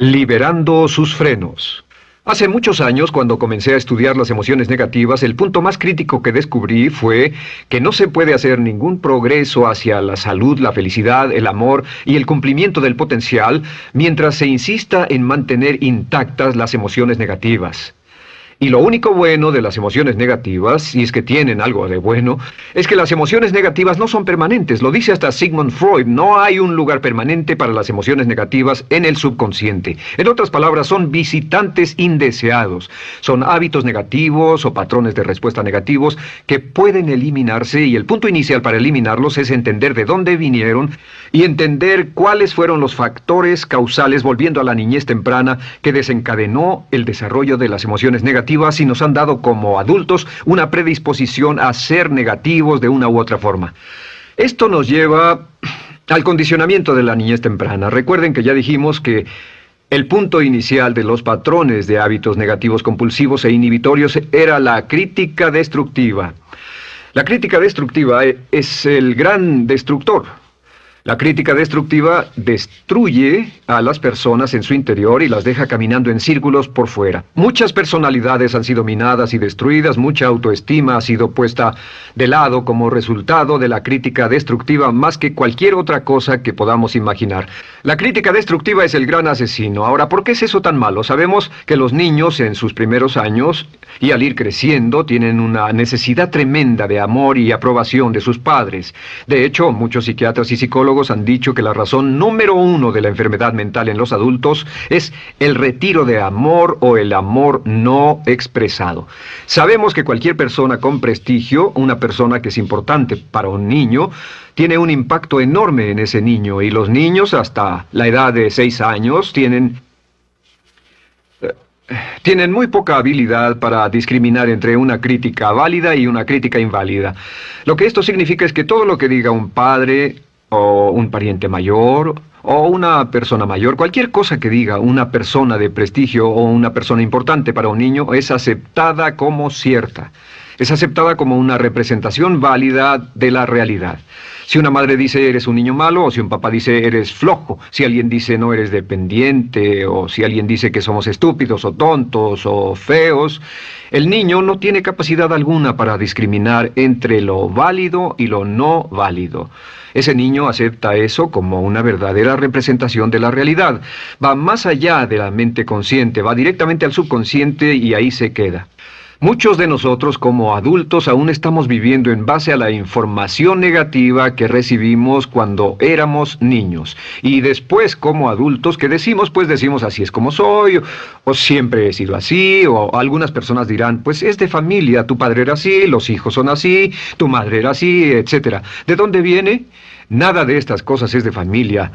Liberando sus frenos. Hace muchos años, cuando comencé a estudiar las emociones negativas, el punto más crítico que descubrí fue que no se puede hacer ningún progreso hacia la salud, la felicidad, el amor y el cumplimiento del potencial mientras se insista en mantener intactas las emociones negativas. Y lo único bueno de las emociones negativas, si es que tienen algo de bueno, es que las emociones negativas no son permanentes. Lo dice hasta Sigmund Freud, no hay un lugar permanente para las emociones negativas en el subconsciente. En otras palabras, son visitantes indeseados. Son hábitos negativos o patrones de respuesta negativos que pueden eliminarse, y el punto inicial para eliminarlos es entender de dónde vinieron y entender cuáles fueron los factores causales, volviendo a la niñez temprana, que desencadenó el desarrollo de las emociones negativas y nos han dado como adultos una predisposición a ser negativos de una u otra forma. Esto nos lleva al condicionamiento de la niñez temprana. Recuerden que ya dijimos que el punto inicial de los patrones de hábitos negativos compulsivos e inhibitorios era la crítica destructiva. La crítica destructiva es el gran destructor. La crítica destructiva destruye a las personas en su interior y las deja caminando en círculos por fuera. Muchas personalidades han sido minadas y destruidas, mucha autoestima ha sido puesta de lado como resultado de la crítica destructiva más que cualquier otra cosa que podamos imaginar. La crítica destructiva es el gran asesino. Ahora, ¿por qué es eso tan malo? Sabemos que los niños en sus primeros años y al ir creciendo tienen una necesidad tremenda de amor y aprobación de sus padres. De hecho, muchos psiquiatras y psicólogos han dicho que la razón número uno de la enfermedad mental en los adultos es el retiro de amor o el amor no expresado. Sabemos que cualquier persona con prestigio, una persona que es importante para un niño, tiene un impacto enorme en ese niño, y los niños hasta la edad de 6 años tienen muy poca habilidad para discriminar entre una crítica válida y una crítica inválida. Lo que esto significa es que todo lo que diga un padre o un pariente mayor o una persona mayor, cualquier cosa que diga una persona de prestigio o una persona importante para un niño es aceptada como cierta. Es aceptada como una representación válida de la realidad. Si una madre dice eres un niño malo, o si un papá dice eres flojo, si alguien dice no eres dependiente, o si alguien dice que somos estúpidos o tontos o feos, el niño no tiene capacidad alguna para discriminar entre lo válido y lo no válido. Ese niño acepta eso como una verdadera representación de la realidad. Va más allá de la mente consciente, va directamente al subconsciente y ahí se queda. Muchos de nosotros como adultos aún estamos viviendo en base a la información negativa que recibimos cuando éramos niños. Y después como adultos, ¿qué decimos? Pues decimos así es como soy, o siempre he sido así, o algunas personas dirán, pues es de familia, tu padre era así, los hijos son así, tu madre era así, etc. ¿De dónde viene? Nada de estas cosas es de familia.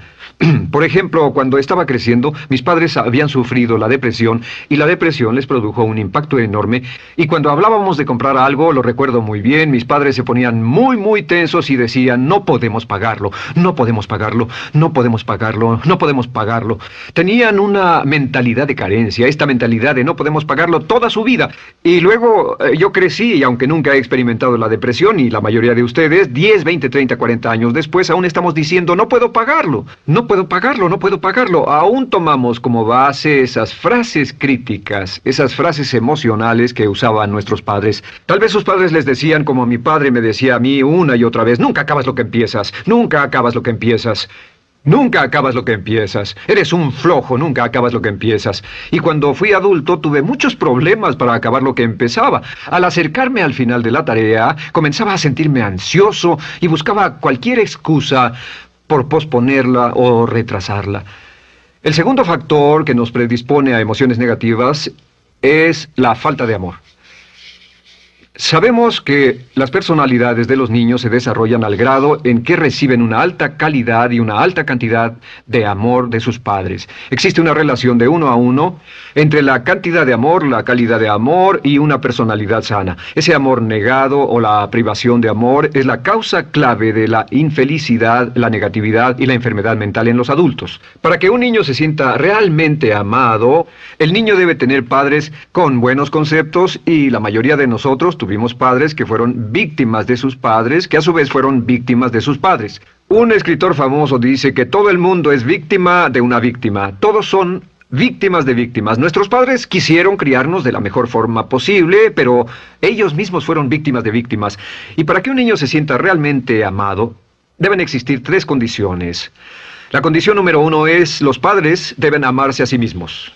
Por ejemplo, cuando estaba creciendo, mis padres habían sufrido la depresión y la depresión les produjo un impacto enorme. Y cuando hablábamos de comprar algo, lo recuerdo muy bien, mis padres se ponían muy tensos y decían, no podemos pagarlo, no podemos pagarlo, no podemos pagarlo, no podemos pagarlo. Tenían una mentalidad de carencia, esta mentalidad de no podemos pagarlo toda su vida. Y luego yo crecí, y aunque nunca he experimentado la depresión, y la mayoría de ustedes, 10, 20, 30, 40 años después, aún estamos diciendo, no puedo pagarlo, no puedo pagarlo, no puedo pagarlo. Aún tomamos como base esas frases críticas, esas frases emocionales que usaban nuestros padres. Tal vez sus padres les decían, como mi padre me decía a mí una y otra vez, nunca acabas lo que empiezas, nunca acabas lo que empiezas. Nunca acabas lo que empiezas. Eres un flojo, nunca acabas lo que empiezas. Y cuando fui adulto tuve muchos problemas para acabar lo que empezaba. Al acercarme al final de la tarea, comenzaba a sentirme ansioso y buscaba cualquier excusa por posponerla o retrasarla. El segundo factor que nos predispone a emociones negativas es la falta de amor. Sabemos que las personalidades de los niños se desarrollan al grado en que reciben una alta calidad y una alta cantidad de amor de sus padres. Existe una relación de 1 a 1 entre la cantidad de amor, la calidad de amor y una personalidad sana. Ese amor negado o la privación de amor es la causa clave de la infelicidad, la negatividad y la enfermedad mental en los adultos. Para que un niño se sienta realmente amado, el niño debe tener padres con buenos conceptos, y la mayoría de nosotros tuvimos padres que fueron víctimas de sus padres, que a su vez fueron víctimas de sus padres. Un escritor famoso dice que todo el mundo es víctima de una víctima. Todos son víctimas de víctimas. Nuestros padres quisieron criarnos de la mejor forma posible, pero ellos mismos fueron víctimas de víctimas. Y para que un niño se sienta realmente amado, deben existir 3 condiciones. La condición número 1 es: los padres deben amarse a sí mismos.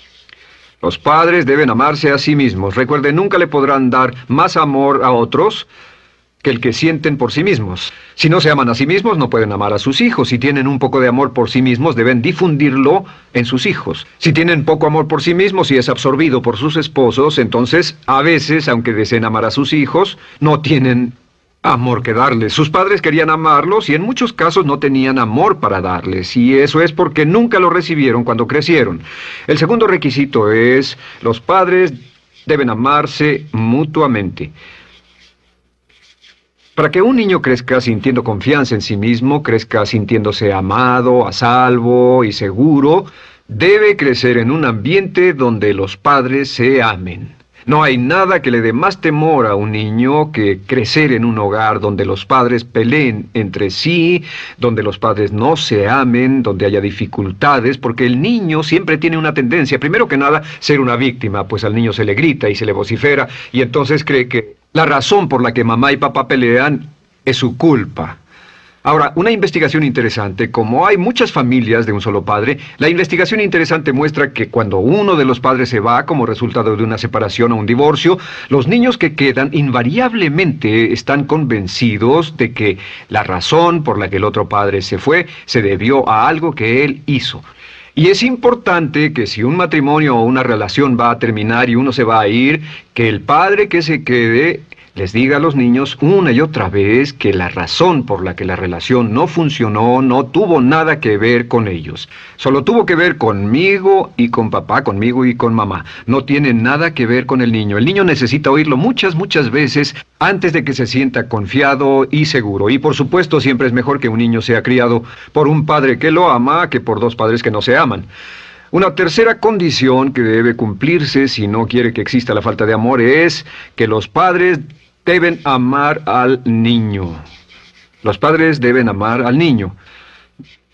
Los padres deben amarse a sí mismos. Recuerden, nunca le podrán dar más amor a otros que el que sienten por sí mismos. Si no se aman a sí mismos, no pueden amar a sus hijos. Si tienen un poco de amor por sí mismos, deben difundirlo en sus hijos. Si tienen poco amor por sí mismos y es absorbido por sus esposos, entonces, a veces, aunque deseen amar a sus hijos, no tienen amor que darles. Sus padres querían amarlos y en muchos casos no tenían amor para darles. Y eso es porque nunca lo recibieron cuando crecieron. El segundo requisito es: los padres deben amarse mutuamente. Para que un niño crezca sintiendo confianza en sí mismo, crezca sintiéndose amado, a salvo y seguro, debe crecer en un ambiente donde los padres se amen. No hay nada que le dé más temor a un niño que crecer en un hogar donde los padres peleen entre sí, donde los padres no se amen, donde haya dificultades, porque el niño siempre tiene una tendencia, primero que nada, ser una víctima, pues al niño se le grita y se le vocifera, y entonces cree que la razón por la que mamá y papá pelean es su culpa. Ahora, una investigación interesante: como hay muchas familias de un solo padre, la investigación interesante muestra que cuando uno de los padres se va como resultado de una separación o un divorcio, los niños que quedan invariablemente están convencidos de que la razón por la que el otro padre se fue se debió a algo que él hizo. Y es importante que si un matrimonio o una relación va a terminar y uno se va a ir, que el padre que se quede les diga a los niños una y otra vez que la razón por la que la relación no funcionó no tuvo nada que ver con ellos. Solo tuvo que ver conmigo y con papá, conmigo y con mamá. No tiene nada que ver con el niño. El niño necesita oírlo muchas veces antes de que se sienta confiado y seguro. Y por supuesto, siempre es mejor que un niño sea criado por un padre que lo ama que por 2 padres que no se aman. Una tercera condición que debe cumplirse si no quiere que exista la falta de amor es que los padres deben amar al niño. Los padres deben amar al niño.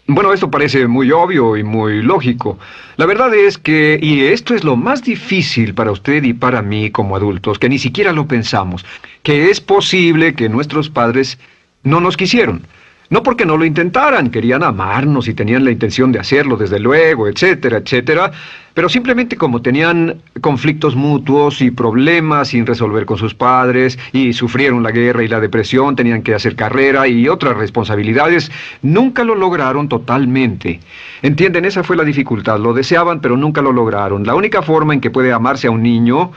Bueno, esto parece muy obvio y muy lógico. La verdad es que, y esto es lo más difícil para usted y para mí como adultos, que ni siquiera lo pensamos, que es posible que nuestros padres no nos quisieron. No porque no lo intentaran, querían amarnos y tenían la intención de hacerlo, desde luego, etcétera, etcétera, pero simplemente como tenían conflictos mutuos y problemas sin resolver con sus padres, y sufrieron la guerra y la depresión, tenían que hacer carrera y otras responsabilidades, nunca lo lograron totalmente. ¿Entienden? Esa fue la dificultad. Lo deseaban, pero nunca lo lograron. La única forma en que puede amarse a un niño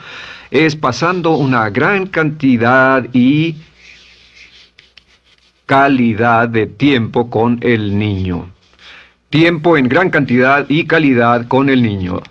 es pasando una gran cantidad y calidad de tiempo con el niño. Tiempo en gran cantidad y calidad con el niño.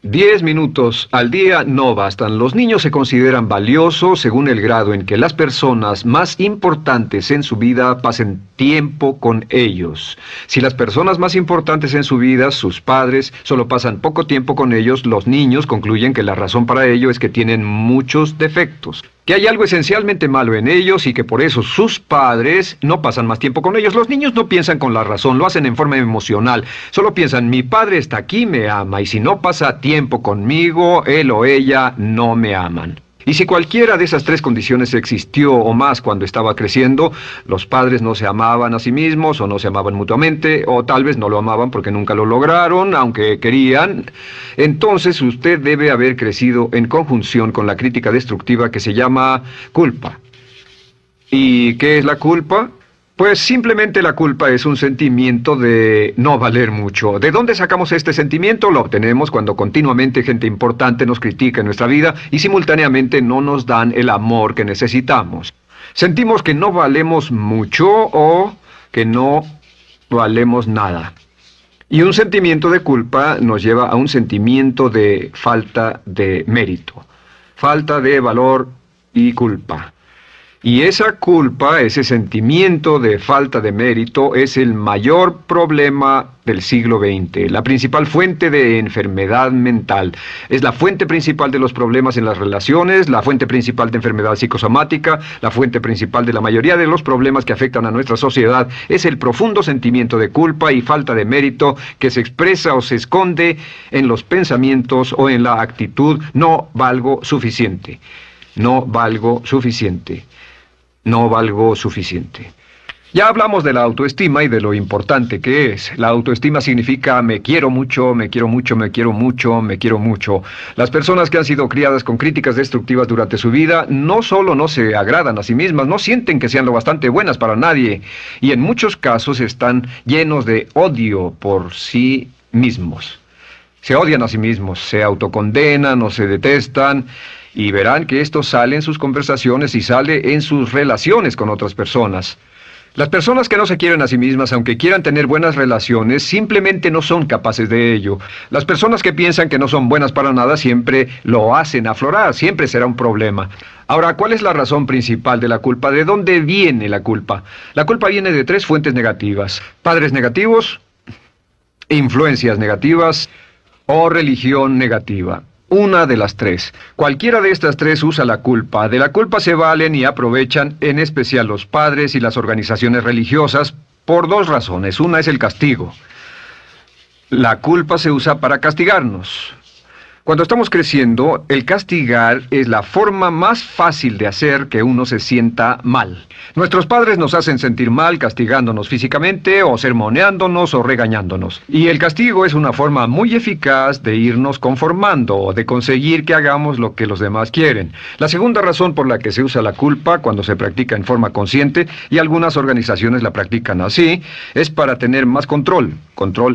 10 minutos al día no bastan. Los niños se consideran valiosos según el grado en que las personas más importantes en su vida pasen tiempo con ellos. Si las personas más importantes en su vida, sus padres, solo pasan poco tiempo con ellos, los niños concluyen que la razón para ello es que tienen muchos defectos, que hay algo esencialmente malo en ellos y que por eso sus padres no pasan más tiempo con ellos. Los niños no piensan con la razón, lo hacen en forma emocional. Solo piensan: mi padre está aquí, me ama, y si no pasa tiempo conmigo, él o ella no me aman. Y si cualquiera de esas 3 condiciones existió o más cuando estaba creciendo, los padres no se amaban a sí mismos o no se amaban mutuamente, o tal vez no lo amaban porque nunca lo lograron, aunque querían, entonces usted debe haber crecido en conjunción con la crítica destructiva que se llama culpa. ¿Y qué es la culpa? Pues simplemente la culpa es un sentimiento de no valer mucho. ¿De dónde sacamos este sentimiento? Lo obtenemos cuando continuamente gente importante nos critica en nuestra vida y simultáneamente no nos dan el amor que necesitamos. Sentimos que no valemos mucho o que no valemos nada. Y un sentimiento de culpa nos lleva a un sentimiento de falta de mérito, falta de valor y culpa. Y esa culpa, ese sentimiento de falta de mérito, es el mayor problema del siglo XX, la principal fuente de enfermedad mental. Es la fuente principal de los problemas en las relaciones, la fuente principal de enfermedad psicosomática, la fuente principal de la mayoría de los problemas que afectan a nuestra sociedad. Es el profundo sentimiento de culpa y falta de mérito que se expresa o se esconde en los pensamientos o en la actitud: no valgo suficiente, no valgo suficiente. No valgo suficiente. Ya hablamos de la autoestima y de lo importante que es. La autoestima significa me quiero mucho, me quiero mucho, me quiero mucho, me quiero mucho. Las personas que han sido criadas con críticas destructivas durante su vida no solo no se agradan a sí mismas, no sienten que sean lo bastante buenas para nadie, y en muchos casos están llenos de odio por sí mismos. Se odian a sí mismos, se autocondenan o se detestan. Y verán que esto sale en sus conversaciones y sale en sus relaciones con otras personas. Las personas que no se quieren a sí mismas, aunque quieran tener buenas relaciones, simplemente no son capaces de ello. Las personas que piensan que no son buenas para nada siempre lo hacen aflorar, siempre será un problema. Ahora, ¿cuál es la razón principal de la culpa? ¿De dónde viene la culpa? La culpa viene de 3 fuentes negativas: padres negativos, influencias negativas o religión negativa. Una de las 3. Cualquiera de estas 3 usa la culpa. De la culpa se valen y aprovechan, en especial los padres y las organizaciones religiosas, por 2 razones. Una es el castigo. La culpa se usa para castigarnos. Cuando estamos creciendo, el castigar es la forma más fácil de hacer que uno se sienta mal. Nuestros padres nos hacen sentir mal castigándonos físicamente o sermoneándonos o regañándonos. Y el castigo es una forma muy eficaz de irnos conformando o de conseguir que hagamos lo que los demás quieren. La segunda razón por la que se usa la culpa cuando se practica en forma consciente, y algunas organizaciones la practican así, es para tener más control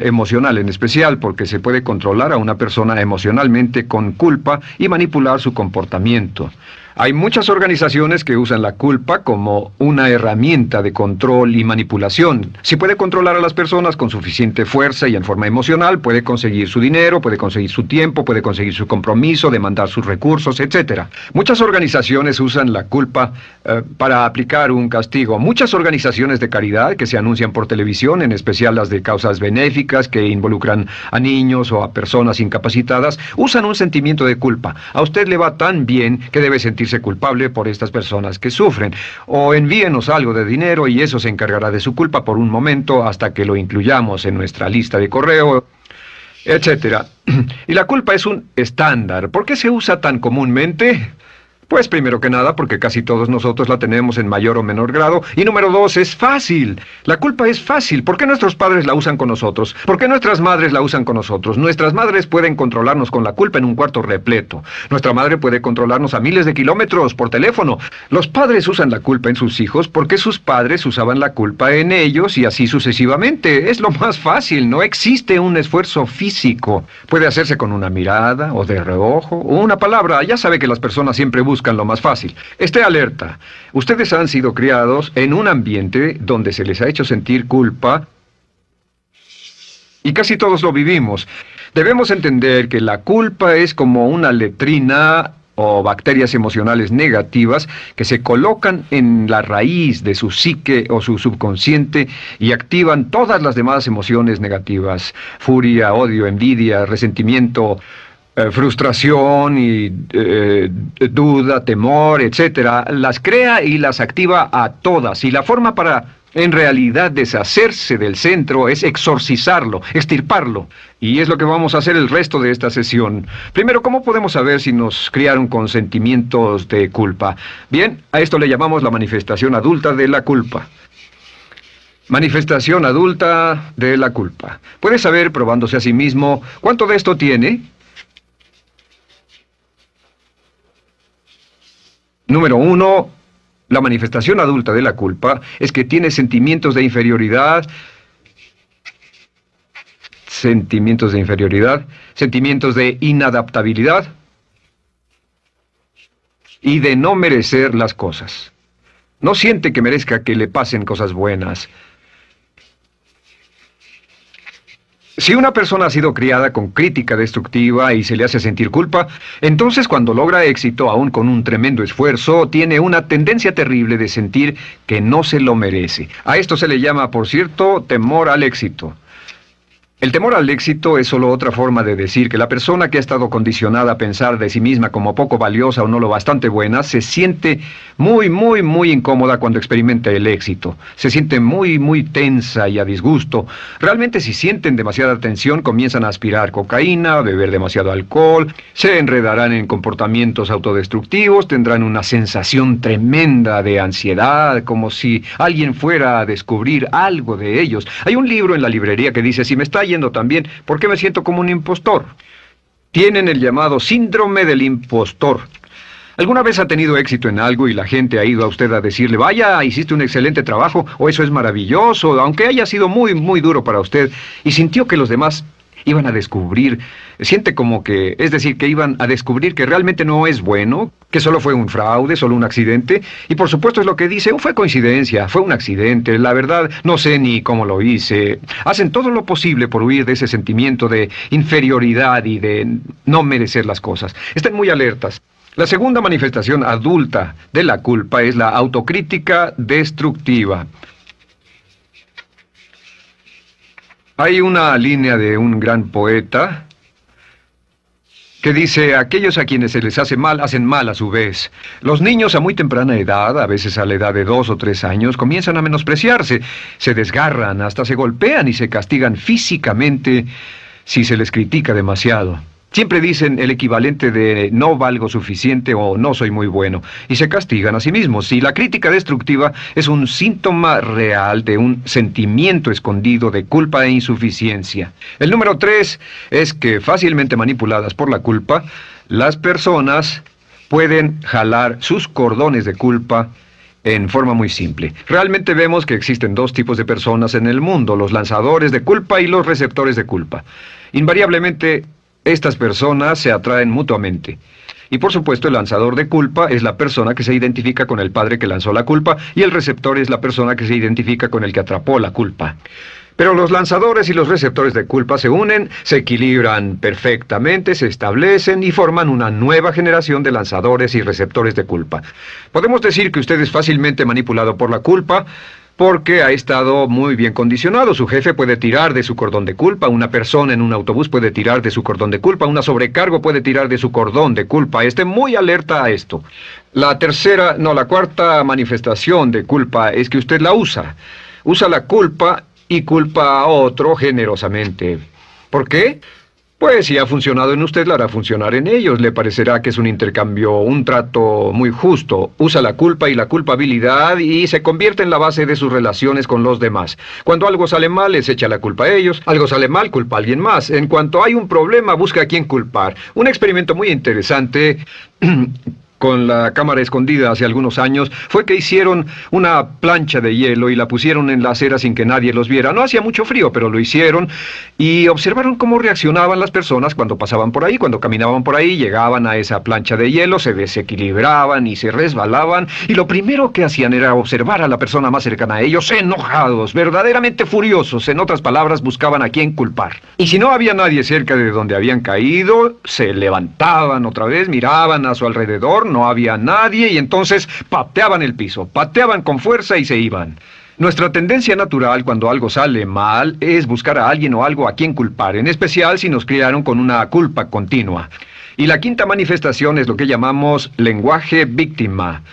emocional en especial, porque se puede controlar a una persona emocionalmente con culpa y manipular su comportamiento. Hay muchas organizaciones que usan la culpa como una herramienta de control y manipulación. Si puede controlar a las personas con suficiente fuerza y en forma emocional, puede conseguir su dinero, puede conseguir su tiempo, puede conseguir su compromiso, demandar sus recursos, etc. Muchas organizaciones usan la culpa para aplicar un castigo. Muchas organizaciones de caridad que se anuncian por televisión, en especial las de causas benéficas que involucran a niños o a personas incapacitadas, usan un sentimiento de culpa. A usted le va tan bien que debe sentirse culpable por estas personas que sufren. O envíenos algo de dinero y eso se encargará de su culpa por un momento hasta que lo incluyamos en nuestra lista de correo, etcétera. Y la culpa es un estándar. ¿Por qué se usa tan comúnmente? Pues primero que nada porque casi todos nosotros la tenemos en mayor o menor grado. Y número 2, es fácil. La culpa es fácil. ¿Por qué nuestros padres la usan con nosotros? ¿Por qué nuestras madres la usan con nosotros? Nuestras madres pueden controlarnos con la culpa en un cuarto repleto. Nuestra madre puede controlarnos a miles de kilómetros por teléfono. Los padres usan la culpa en sus hijos porque sus padres usaban la culpa en ellos y así sucesivamente. Es lo más fácil. No existe un esfuerzo físico. Puede hacerse con una mirada o de reojo o una palabra. Ya sabe que las personas siempre buscan lo más fácil. Esté alerta. Ustedes han sido criados en un ambiente donde se les ha hecho sentir culpa y casi todos lo vivimos. Debemos entender que la culpa es como una letrina o bacterias emocionales negativas que se colocan en la raíz de su psique o su subconsciente y activan todas las demás emociones negativas: furia, odio, envidia, resentimiento, frustración y duda, temor, etcétera. Las crea y las activa a todas. Y la forma para, en realidad, deshacerse del centro es exorcizarlo, extirparlo. Y es lo que vamos a hacer el resto de esta sesión. Primero, ¿cómo podemos saber si nos criaron con sentimientos de culpa? Bien, a esto le llamamos la manifestación adulta de la culpa. Manifestación adulta de la culpa. ¿Puede saber, probándose a sí mismo, cuánto de esto tiene? Número 1, la manifestación adulta de la culpa es que tiene sentimientos de inferioridad, sentimientos de inadaptabilidad y de no merecer las cosas. No siente que merezca que le pasen cosas buenas. Si una persona ha sido criada con crítica destructiva y se le hace sentir culpa, entonces cuando logra éxito, aún con un tremendo esfuerzo, tiene una tendencia terrible de sentir que no se lo merece. A esto se le llama, por cierto, temor al éxito. El temor al éxito es solo otra forma de decir que la persona que ha estado condicionada a pensar de sí misma como poco valiosa o no lo bastante buena, se siente muy incómoda cuando experimenta el éxito. Se siente muy tensa y a disgusto. Realmente si sienten demasiada tensión, comienzan a aspirar cocaína, a beber demasiado alcohol, se enredarán en comportamientos autodestructivos, tendrán una sensación tremenda de ansiedad, como si alguien fuera a descubrir algo de ellos. Hay un libro en la librería que dice, si me está yendo tan bien, ¿por qué me siento como un impostor? Tienen el llamado síndrome del impostor. ¿Alguna vez ha tenido éxito en algo y la gente ha ido a usted a decirle, vaya, hiciste un excelente trabajo, o eso es maravilloso, aunque haya sido muy duro para usted, y sintió que los demás iban a descubrir, siente como que, es decir, que iban a descubrir que realmente no es bueno, que solo fue un fraude, solo un accidente, y por supuesto es lo que dice, fue coincidencia, fue un accidente, la verdad, no sé ni cómo lo hice. Hacen todo lo posible por huir de ese sentimiento de inferioridad y de no merecer las cosas. Estén muy alertas. La segunda manifestación adulta de la culpa es la autocrítica destructiva. Hay una línea de un gran poeta que dice, aquellos a quienes se les hace mal, hacen mal a su vez. Los niños a muy temprana edad, a veces a la edad de 2 o 3 años, comienzan a menospreciarse, se desgarran, hasta se golpean y se castigan físicamente si se les critica demasiado. Siempre dicen el equivalente de no valgo suficiente o no soy muy bueno, y se castigan a sí mismos. Y la crítica destructiva es un síntoma real de un sentimiento escondido de culpa e insuficiencia. El número 3 es que fácilmente manipuladas por la culpa, las personas pueden jalar sus cordones de culpa en forma muy simple. Realmente vemos que existen 2 tipos de personas en el mundo, los lanzadores de culpa y los receptores de culpa. Invariablemente, estas personas se atraen mutuamente. Y por supuesto el lanzador de culpa es la persona que se identifica con el padre que lanzó la culpa y el receptor es la persona que se identifica con el que atrapó la culpa. Pero los lanzadores y los receptores de culpa se unen, se equilibran perfectamente, se establecen y forman una nueva generación de lanzadores y receptores de culpa. Podemos decir que usted es fácilmente manipulado por la culpa, porque ha estado muy bien condicionado. Su jefe puede tirar de su cordón de culpa, una persona en un autobús puede tirar de su cordón de culpa, una sobrecargo puede tirar de su cordón de culpa. Esté muy alerta a esto. La cuarta manifestación de culpa es que usted la usa. Usa la culpa y culpa a otro generosamente. ¿Por qué? Pues si ha funcionado en usted, la hará funcionar en ellos. Le parecerá que es un intercambio, un trato muy justo. Usa la culpa y la culpabilidad y se convierte en la base de sus relaciones con los demás. Cuando algo sale mal, les echa la culpa a ellos. Algo sale mal, culpa a alguien más. En cuanto hay un problema, busca a quién culpar. Un experimento muy interesante con la cámara escondida hace algunos años, fue que hicieron una plancha de hielo y la pusieron en la acera sin que nadie los viera. No hacía mucho frío, pero lo hicieron y observaron cómo reaccionaban las personas cuando pasaban por ahí, cuando caminaban por ahí, llegaban a esa plancha de hielo, se desequilibraban y se resbalaban y lo primero que hacían era observar a la persona más cercana a ellos, enojados, verdaderamente furiosos. En otras palabras, buscaban a quién culpar. Y si no había nadie cerca de donde habían caído, se levantaban otra vez, miraban a su alrededor, no había nadie y entonces pateaban el piso, pateaban con fuerza y se iban. Nuestra tendencia natural cuando algo sale mal es buscar a alguien o algo a quien culpar, en especial si nos criaron con una culpa continua. Y la quinta manifestación es lo que llamamos lenguaje víctima.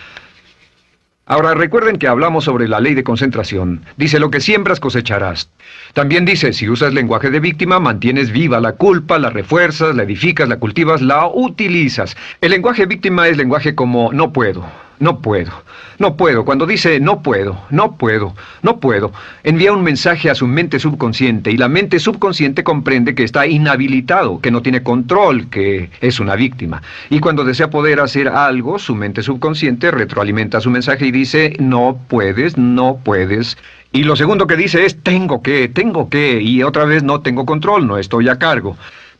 Ahora recuerden que hablamos sobre la ley de concentración. Dice, lo que siembras cosecharás. También dice, si usas lenguaje de víctima, mantienes viva la culpa, la refuerzas, la edificas, la cultivas, la utilizas. El lenguaje víctima es lenguaje como no puedo, no puedo, no puedo. Cuando dice no puedo, no puedo, no puedo, envía un mensaje a su mente subconsciente y la mente subconsciente comprende que está inhabilitado, que no tiene control, que es una víctima. Y cuando desea poder hacer algo, su mente subconsciente retroalimenta su mensaje y dice no puedes, no puedes. Y lo segundo que dice es tengo que, y otra vez no tengo control, no estoy a cargo.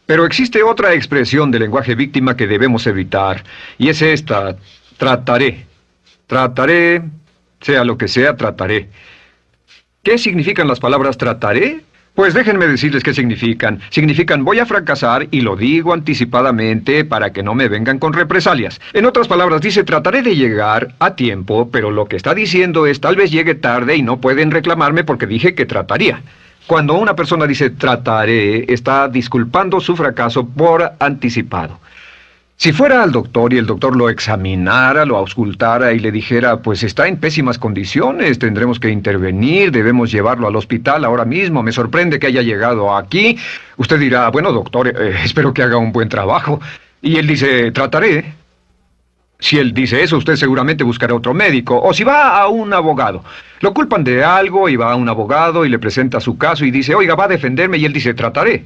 Pero existe otra expresión del lenguaje víctima que debemos evitar, y es esta, trataré. Trataré, sea lo que sea, trataré. ¿Qué significan las palabras trataré? Pues déjenme decirles qué significan. Significan voy a fracasar y lo digo anticipadamente para que no me vengan con represalias. En otras palabras, dice trataré de llegar a tiempo, pero lo que está diciendo es tal vez llegue tarde y no pueden reclamarme porque dije que trataría. Cuando una persona dice trataré, está disculpando su fracaso por anticipado. Si fuera al doctor y el doctor lo examinara, lo auscultara y le dijera, pues está en pésimas condiciones, tendremos que intervenir, debemos llevarlo al hospital ahora mismo, me sorprende que haya llegado aquí. Usted dirá, bueno doctor, espero que haga un buen trabajo. Y él dice, trataré. Si él dice eso, usted seguramente buscará otro médico. O si va a un abogado. Lo culpan de algo y va a un abogado y le presenta su caso y dice, oiga, va a defenderme, y él dice, trataré.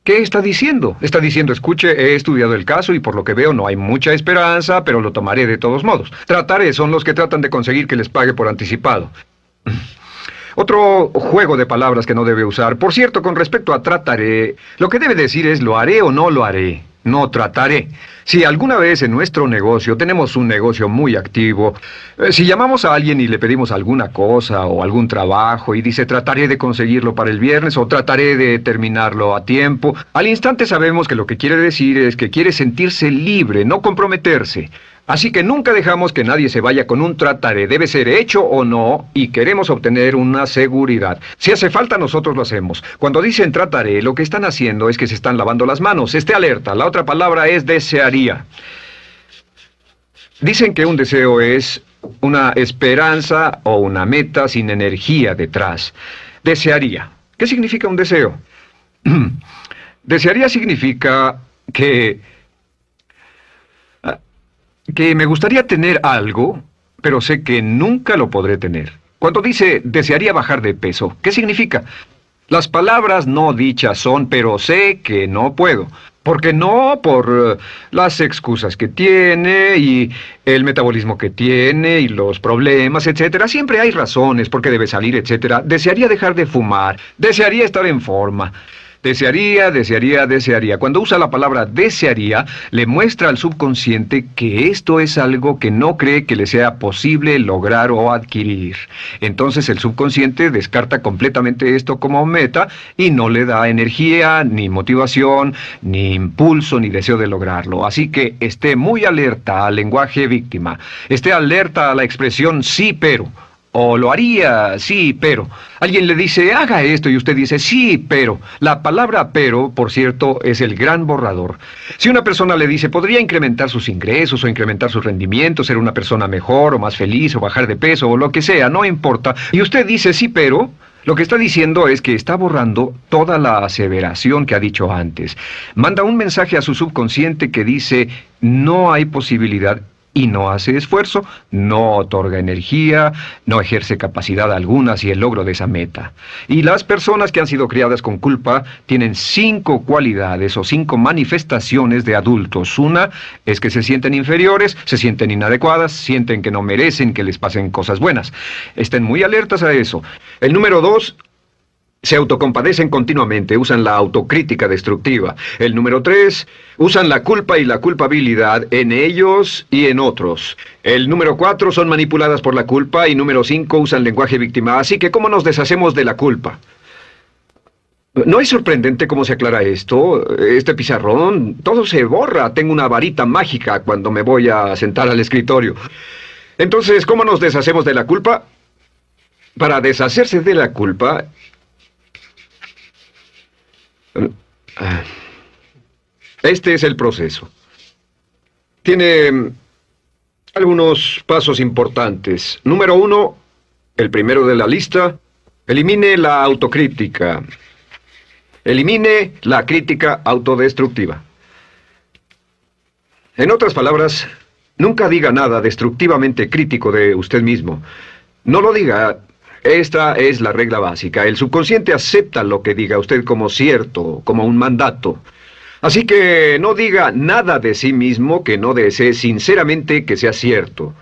¿Qué está diciendo? Está diciendo, escuche, he estudiado el caso y por lo que veo no hay mucha esperanza, pero lo tomaré de todos modos. Trataré son los que tratan de conseguir que les pague por anticipado. Otro juego de palabras que no debe usar. Por cierto, con respecto a trataré, lo que debe decir es lo haré o no lo haré. No trataré. Si alguna vez en nuestro negocio tenemos un negocio muy activo, si llamamos a alguien y le pedimos alguna cosa o algún trabajo y dice trataré de conseguirlo para el viernes o trataré de terminarlo a tiempo, al instante sabemos que lo que quiere decir es que quiere sentirse libre, no comprometerse. Así que nunca dejamos que nadie se vaya con un trataré, debe ser hecho o no, y queremos obtener una seguridad. Si hace falta, nosotros lo hacemos. Cuando dicen trataré, lo que están haciendo es que se están lavando las manos. Esté alerta, la otra palabra es desearía. Dicen que un deseo es una esperanza o una meta sin energía detrás. Desearía. ¿Qué significa un deseo? Desearía significa que me gustaría tener algo, pero sé que nunca lo podré tener. Cuando dice desearía bajar de peso, ¿qué significa? Las palabras no dichas son, pero sé que no puedo. Porque no, por las excusas que tiene y el metabolismo que tiene y los problemas, etcétera. Siempre hay razones por qué debe salir, etcétera. Desearía dejar de fumar, desearía estar en forma. Desearía, desearía, desearía. Cuando usa la palabra desearía, le muestra al subconsciente que esto es algo que no cree que le sea posible lograr o adquirir. Entonces el subconsciente descarta completamente esto como meta y no le da energía, ni motivación, ni impulso, ni deseo de lograrlo. Así que esté muy alerta al lenguaje víctima. Esté alerta a la expresión sí, pero. O lo haría, sí, pero. Alguien le dice, haga esto, y usted dice, sí, pero. La palabra pero, por cierto, es el gran borrador. Si una persona le dice, podría incrementar sus ingresos o incrementar su rendimiento, ser una persona mejor o más feliz o bajar de peso o lo que sea, no importa. Y usted dice, sí, pero. Lo que está diciendo es que está borrando toda la aseveración que ha dicho antes. Manda un mensaje a su subconsciente que dice, no hay posibilidad. Y no hace esfuerzo, no otorga energía, no ejerce capacidad alguna hacia el logro de esa meta. Y las personas que han sido criadas con culpa tienen 5 cualidades o 5 manifestaciones de adultos. Una es que se sienten inferiores, se sienten inadecuadas, sienten que no merecen que les pasen cosas buenas. Estén muy alertas a eso. El número 2... se autocompadecen continuamente, usan la autocrítica destructiva. El número 3, usan la culpa y la culpabilidad en ellos y en otros. El número 4, son manipuladas por la culpa. Y número 5, usan lenguaje víctima. Así que, ¿cómo nos deshacemos de la culpa? ¿No es sorprendente cómo se aclara esto? Este pizarrón, todo se borra. Tengo una varita mágica cuando me voy a sentar al escritorio. Entonces, ¿cómo nos deshacemos de la culpa? Para deshacerse de la culpa... este es el proceso. Tiene algunos pasos importantes. Número 1, el primero de la lista, elimine la autocrítica. Elimine la crítica autodestructiva. En otras palabras, nunca diga nada destructivamente crítico de usted mismo. No lo diga. Esta es la regla básica. El subconsciente acepta lo que diga usted como cierto, como un mandato. Así que no diga nada de sí mismo que no desee sinceramente que sea cierto.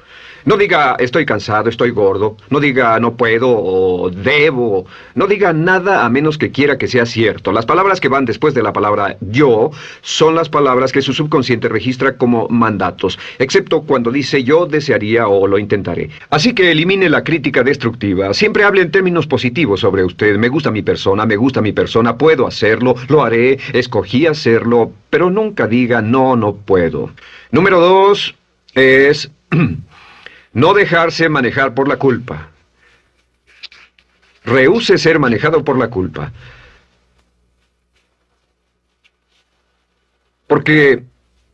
No diga estoy cansado, estoy gordo. No diga no puedo o debo. No diga nada a menos que quiera que sea cierto. Las palabras que van después de la palabra yo son las palabras que su subconsciente registra como mandatos, excepto cuando dice yo desearía o lo intentaré. Así que elimine la crítica destructiva. Siempre hable en términos positivos sobre usted. Me gusta mi persona, puedo hacerlo, lo haré, escogí hacerlo, pero nunca diga no, no puedo. Número 2 es no dejarse manejar por la culpa. Rehúse ser manejado por la culpa. Porque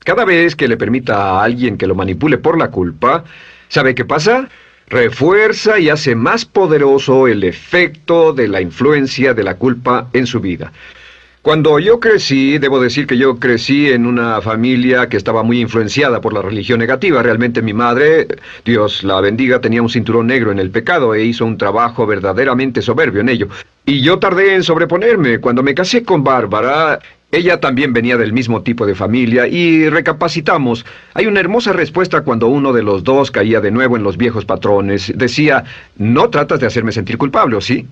cada vez que le permita a alguien que lo manipule por la culpa, ¿sabe qué pasa? Refuerza y hace más poderoso el efecto de la influencia de la culpa en su vida. Cuando yo crecí, debo decir que yo crecí en una familia que estaba muy influenciada por la religión negativa. Realmente mi madre, Dios la bendiga, tenía un cinturón negro en el pecado e hizo un trabajo verdaderamente soberbio en ello. Y yo tardé en sobreponerme. Cuando me casé con Bárbara, ella también venía del mismo tipo de familia y recapacitamos. Hay una hermosa respuesta cuando uno de los dos caía de nuevo en los viejos patrones. Decía, no tratas de hacerme sentir culpable, ¿o sí?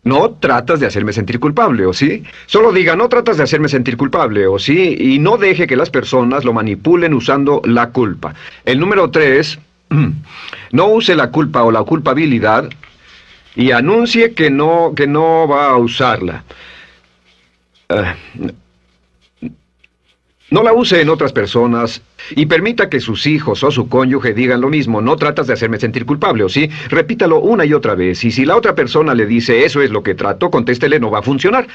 No tratas de hacerme sentir culpable, ¿o sí? Solo diga, no tratas de hacerme sentir culpable, ¿o sí? Y no deje que las personas lo manipulen usando la culpa. El número 3, no use la culpa o la culpabilidad y anuncie que no va a usarla. No la use en otras personas y permita que sus hijos o su cónyuge digan lo mismo. No tratas de hacerme sentir culpable, ¿o sí? Repítalo una y otra vez. Y si la otra persona le dice, eso es lo que trato, contéstele, no va a funcionar.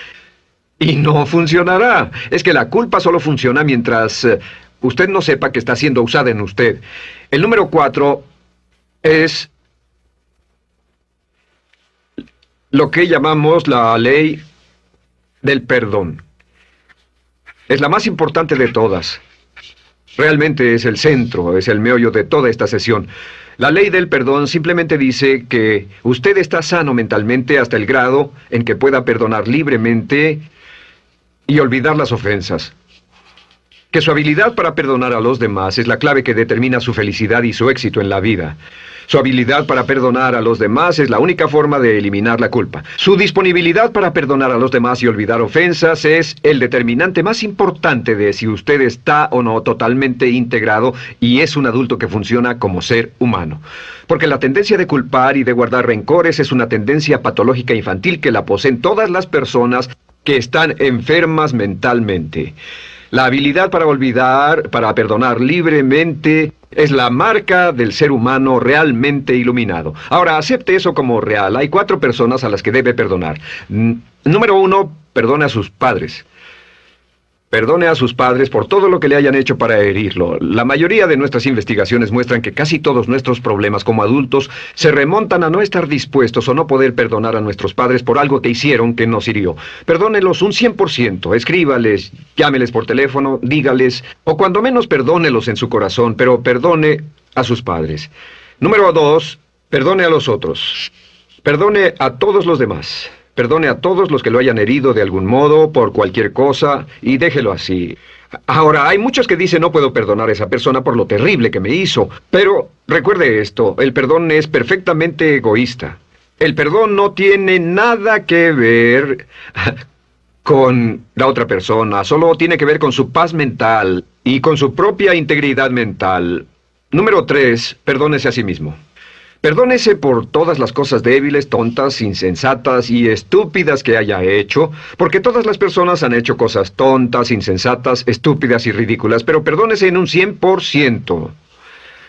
Y no funcionará. Es que la culpa solo funciona mientras usted no sepa que está siendo usada en usted. El número 4 es lo que llamamos la ley del perdón. Es la más importante de todas. Realmente es el centro, es el meollo de toda esta sesión. La ley del perdón simplemente dice que usted está sano mentalmente hasta el grado en que pueda perdonar libremente y olvidar las ofensas. Que su habilidad para perdonar a los demás es la clave que determina su felicidad y su éxito en la vida. Su habilidad para perdonar a los demás es la única forma de eliminar la culpa. Su disponibilidad para perdonar a los demás y olvidar ofensas es el determinante más importante de si usted está o no totalmente integrado y es un adulto que funciona como ser humano. Porque la tendencia de culpar y de guardar rencores es una tendencia patológica infantil que la poseen todas las personas que están enfermas mentalmente. La habilidad para olvidar, para perdonar libremente, es la marca del ser humano realmente iluminado. Ahora, acepte eso como real. Hay 4 personas a las que debe perdonar. Número 1, perdone a sus padres. Perdone a sus padres por todo lo que le hayan hecho para herirlo. La mayoría de nuestras investigaciones muestran que casi todos nuestros problemas como adultos se remontan a no estar dispuestos o no poder perdonar a nuestros padres por algo que hicieron que nos hirió. Perdónelos un 100%, escríbales, llámeles por teléfono, dígales, o cuando menos perdónelos en su corazón, pero perdone a sus padres. Número 2, perdone a los otros. Perdone a todos los demás. Perdone a todos los que lo hayan herido de algún modo, por cualquier cosa, y déjelo así. Ahora, hay muchos que dicen no puedo perdonar a esa persona por lo terrible que me hizo. Pero recuerde esto, el perdón es perfectamente egoísta. El perdón no tiene nada que ver con la otra persona, solo tiene que ver con su paz mental y con su propia integridad mental. Número 3, perdónese a sí mismo. Perdónese por todas las cosas débiles, tontas, insensatas y estúpidas que haya hecho, porque todas las personas han hecho cosas tontas, insensatas, estúpidas y ridículas, pero perdónese en un 100%.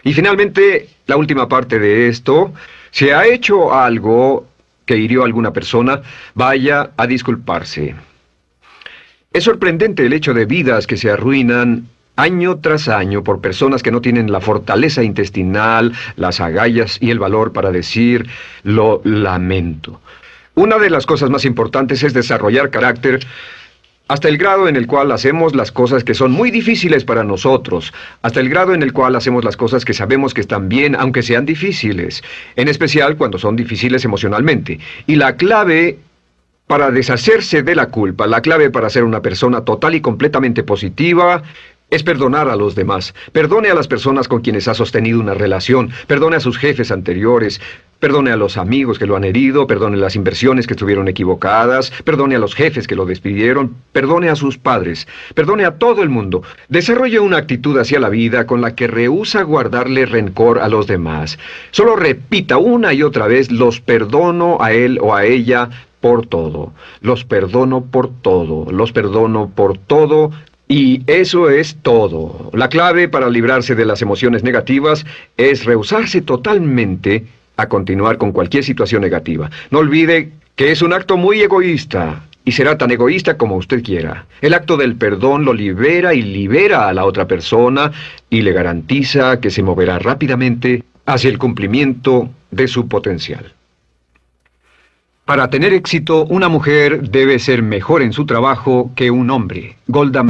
Y finalmente, la última parte de esto, si ha hecho algo que hirió a alguna persona, vaya a disculparse. Es sorprendente el hecho de vidas que se arruinan año tras año por personas que no tienen la fortaleza intestinal, las agallas y el valor para decir lo lamento. Una de las cosas más importantes es desarrollar carácter hasta el grado en el cual hacemos las cosas que son muy difíciles para nosotros, hasta el grado en el cual hacemos las cosas que sabemos que están bien, aunque sean difíciles, en especial cuando son difíciles emocionalmente. Y la clave para deshacerse de la culpa, la clave para ser una persona total y completamente positiva, es perdonar a los demás. Perdone a las personas con quienes ha sostenido una relación. Perdone a sus jefes anteriores. Perdone a los amigos que lo han herido. Perdone las inversiones que estuvieron equivocadas. Perdone a los jefes que lo despidieron. Perdone a sus padres. Perdone a todo el mundo. Desarrolle una actitud hacia la vida con la que rehúsa guardarle rencor a los demás. Solo repita una y otra vez: los perdono a él o a ella por todo. Los perdono por todo. Los perdono por todo. Y eso es todo. La clave para librarse de las emociones negativas es rehusarse totalmente a continuar con cualquier situación negativa. No olvide que es un acto muy egoísta y será tan egoísta como usted quiera. El acto del perdón lo libera y libera a la otra persona y le garantiza que se moverá rápidamente hacia el cumplimiento de su potencial. Para tener éxito, una mujer debe ser mejor en su trabajo que un hombre. Golda